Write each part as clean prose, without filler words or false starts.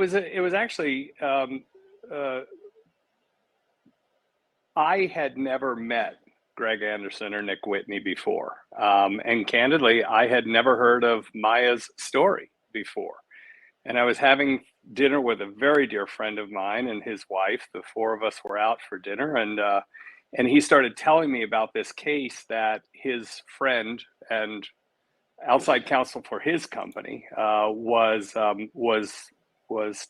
It was actually uh, I had never met Greg Anderson or Nick Whitney before, and candidly, I had never heard of Maya's story before. And I was having dinner with a very dear friend of mine and his wife. The four of us were out for dinner, and he started telling me about this case that his friend and outside counsel for his company was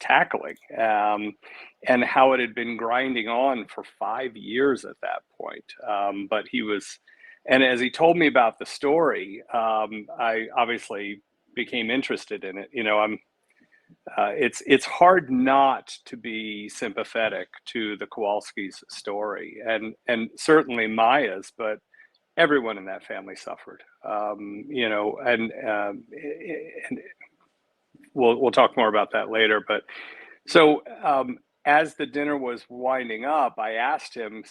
tackling, and how it had been grinding on for 5 years at that point. But he was, and as he told me about the story, I obviously became interested in it. It's hard not to be sympathetic to the Kowalskis' story, and certainly Maya's, but everyone in that family suffered. And we'll talk more about that later. But so as the dinner was winding up, I asked him,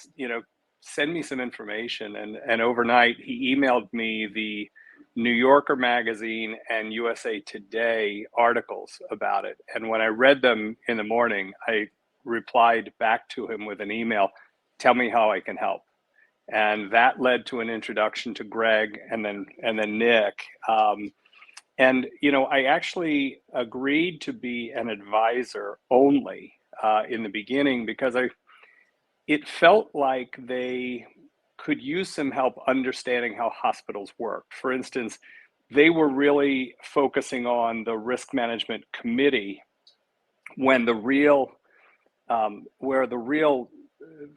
send me some information, and overnight he emailed me the New Yorker magazine and USA Today articles about it. And when I read them in the morning, I replied back to him with an email, tell me how I can help. And that led to an introduction to Greg and then Nick. I actually agreed to be an advisor only in the beginning because it felt like they could use some help understanding how hospitals work. For instance, they were really focusing on the risk management committee when where the real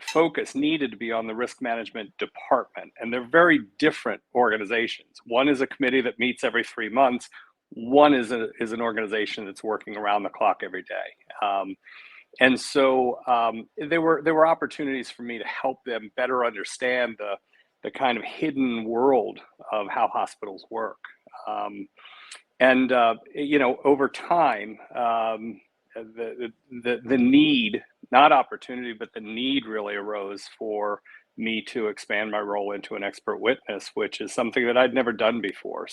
focus needed to be on the risk management department. And they're very different organizations. One is a committee that meets every 3 months. One is an organization that's working around the clock every day. And so there were opportunities for me to help them better understand the kind of hidden world of how hospitals work. Over time, the need, not opportunity, but the need really arose for me to expand my role into an expert witness, which is something that I'd never done before.